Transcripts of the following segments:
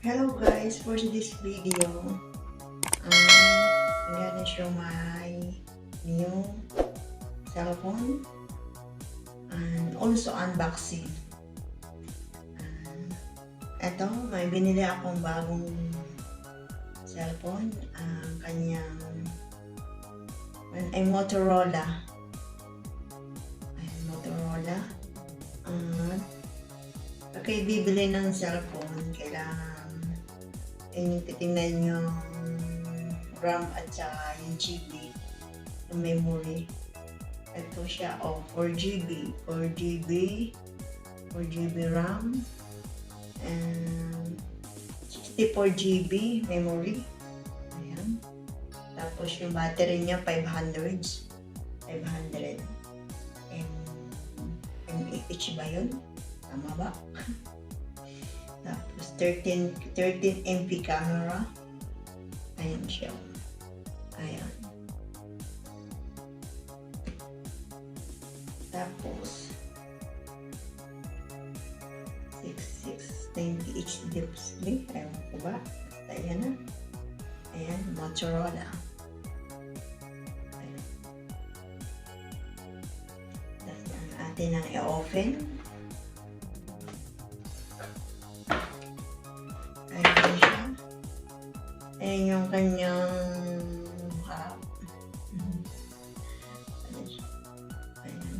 Hello guys, for this video, I'm gonna show my new cellphone and also unboxing. Ito, may binili akong bagong cellphone, ang kanyang ay Motorola. Motorola. Pagka bibili ng cellphone, kailangan yung titingnan yung RAM at saka yung GB, yung memory. Ito siya, 4GB RAM and 64GB memory. Ayan. Tapos yung battery niya 500 mAh ba yun? Tama ba? Tapos 13 MP camera. Ayan siya. Ayan. Tapos 6690 HD display. Ayan ko ba? Basta ayan na. Ayan, Motorola. Ayan. Tapos ang atin ang i-open. Ayan siya. Ayan yung kanyang harap. Ayan.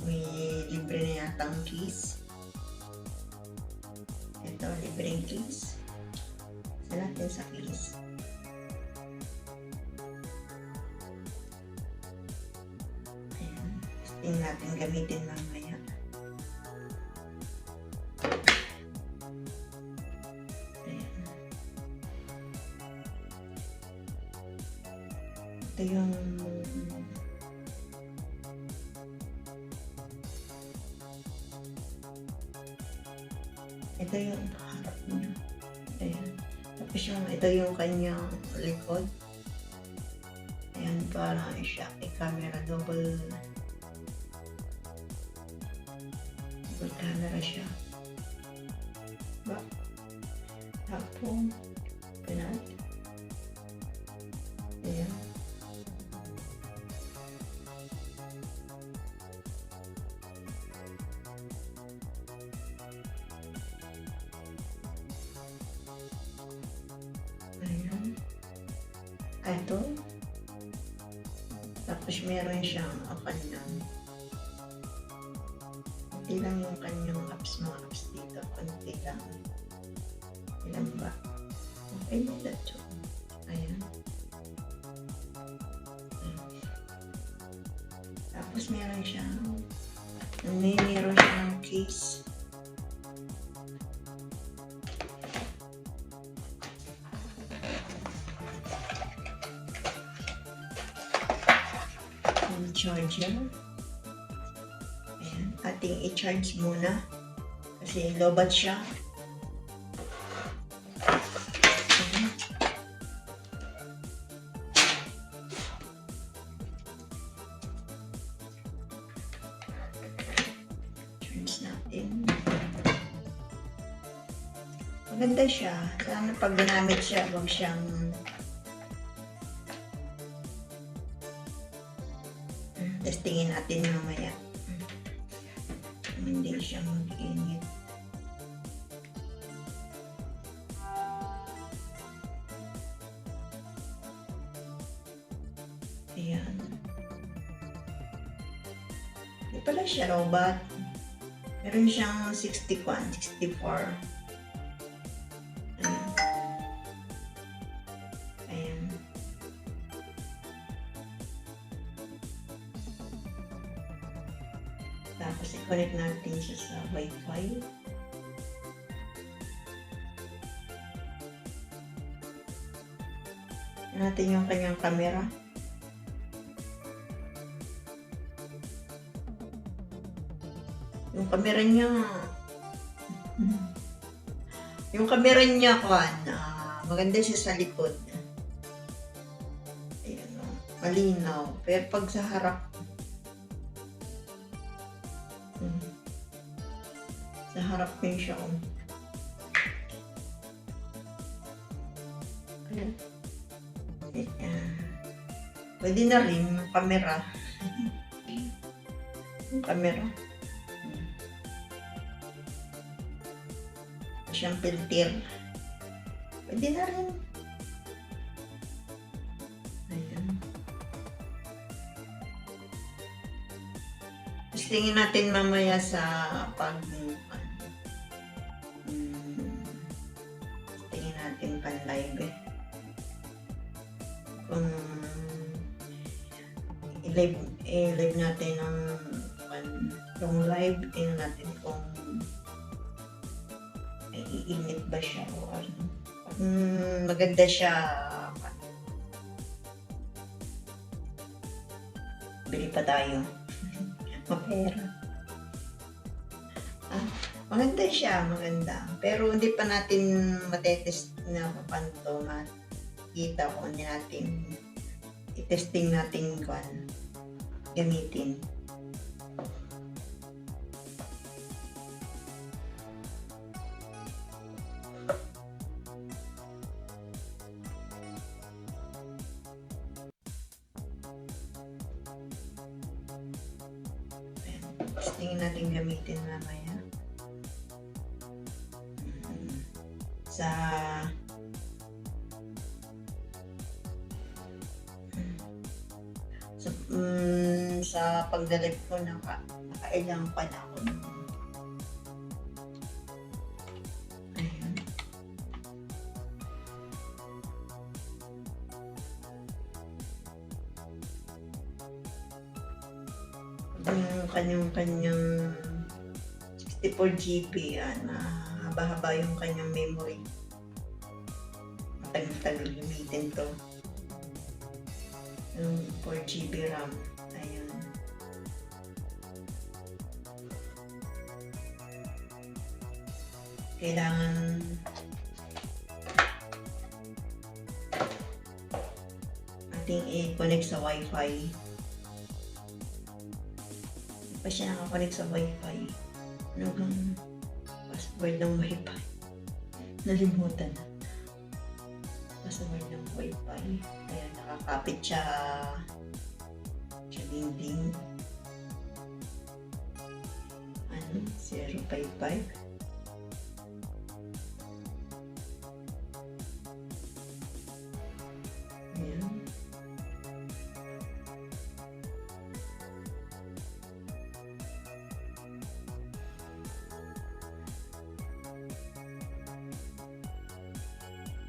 May libre na yatang keys. Ito, libreng keys. Isa natin sa keys. Ayan. Tingnan natin gamitin mamaya. Ito yung harap niya. Ayan. Tapos ito yung kanyang likod. Ayan, parang siya camera, double camera siya. Ba? Tapos, pinat. Ayan. Ayan. Ito. Tapos meron siyang kanyang konti lang yung kanyang apps, mga apps dito. Konti lang. Ilan ba? Okay, that's all. Ayan. Tapos meron siyang case. Yung charger. Ayan. Ating i-charge muna kasi lobat siya. Ayan. Charge natin. Maganda siya. Sana pag ginamit siya, huwag siyang testingin natin mamaya. Hindi siya mag-init. Ayan. Hindi pala siya lobat. Meron siyang 64. Ayan. Ayan. Tapos i-connect natin siya sa Wi-Fi. Natin yung kanyang camera. Yung camera niya maganda siya sa likod. Ayan, malinaw. Pero pag sa harap, Sa harap din siya, oh. Ayan. Pwede na rin yung camera. Yung camera. Siyang filter. Pwede na rin. Ayan. Tapos tingin natin mamaya sa tingin natin pan-live eh. Kung i-live natin ang kung live, tingnan natin kung iinit ba siya o ano. Maganda siya, bili pa tayo. Mapera. Maganda siya, maganda. Pero hindi pa natin matetest na paano makita kung hindi natin i-testing natin kung gamitin. Tingin natin gamitin mamaya. Sa pagdalive ko nakailang pa na ako. Ayan. Yung kanyang 64 GB na haba-haba yung kanyang memory. Matagal-tagal gamitin to. Yung 4 GB RAM. Ayun. Kailangan ating i-connect sa Wi-Fi. Hindi pa siya nakakonect sa Wi-Fi. Ano bang password ng Wi-Fi? Nalimutan na. Password ng Wi-Fi. Ayan, nakakapit siya sa dingding. 055. Ayan.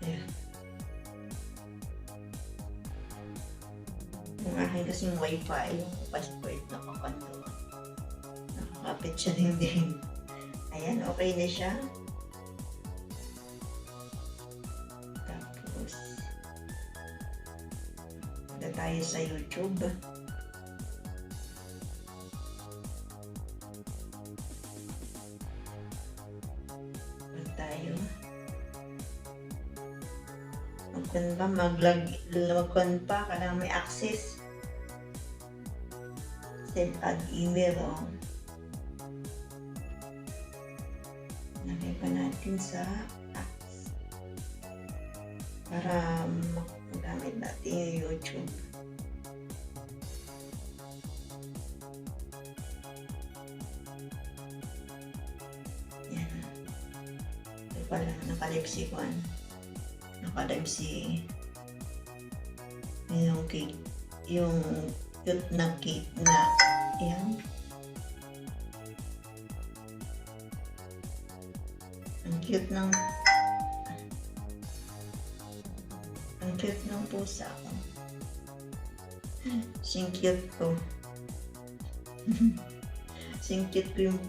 Ayan. Yung aking kasing Wi-Fi, yung password nakakanto. Nakakapit siya din. Ayan, okay na siya. Tapos, punta tayo sa YouTube. Punta tayo. Mag-log pa, kailangan may access. Send add email, oh. Lagay pa natin sa apps para magamit natin yung YouTube. Yan. Ito pala, nakalive si Juan. Nakalive si yung cute na cake na yan. Ang cute ng pusa ko. Sing cute ko. Sing cute ko yung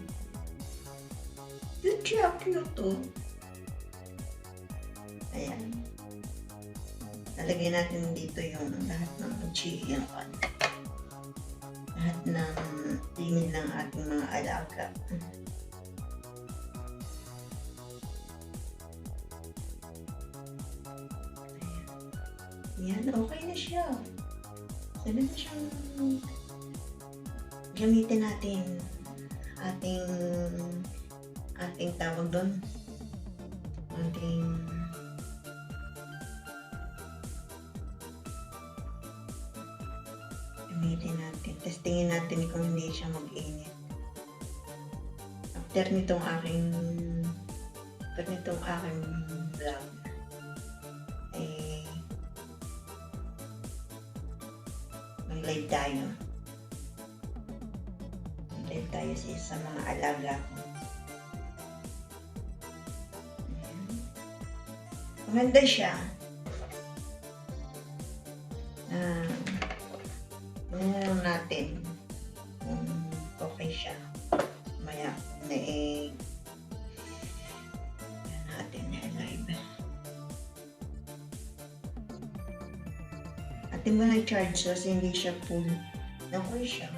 cute to. Ayan. Nalagay natin dito yung lahat ng yung lahat ng tingin ng ating mga alaga. Yan, okay na siya. Sabi na siyang gamitin natin ating ating tawag doon, ating gamitin natin. Testingin natin kung hindi siya mag-init. After nitong aking vlog, mag-live tayo. Mag-live tayo sa mga alaga ko. Ayan. Maganda siya. Tingnan natin kung okay siya. Maya natin live. Atin mo na-charge kasi hindi siya full. Nakuha siya.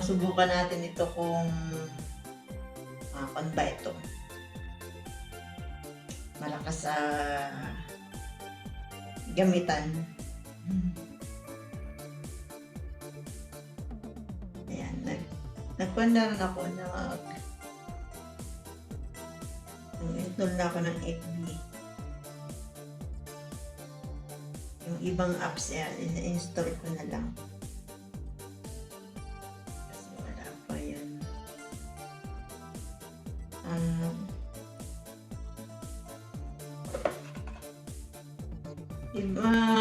Subukan natin ito kung ba ito malakas sa gamitan. Ayan, nagpanda rin ako na install na ako ng FB. Yung ibang apps install ko na lang.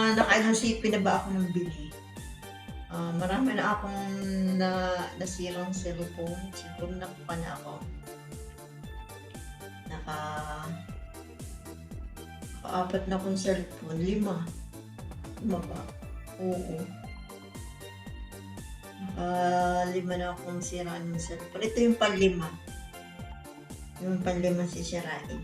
Nakailang CP na ba ako nang bili? Marami na akong nasirang cellphone. Siguro nakuha na ako. Naka-apat na akong cellphone. 5 ba? Oo. Naka-5 na akong siraan ng cellphone. Ito yung pang-5. Yung pang-5 sisirain.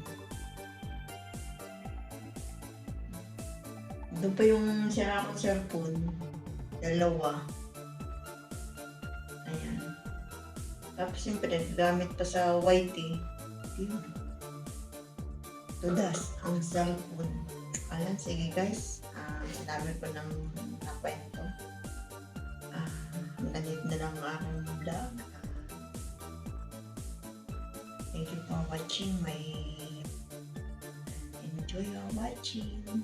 Doon pa yung sira akong cellphone. 2. Ayan. Tapos siyempre, gamit pa sa YT. Tudas ang cellphone. Ayan, sige guys. Dami ko nang nakwento. Ganit na lang aking vlog. Thank you for watching enjoy your watching.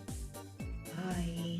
Bye.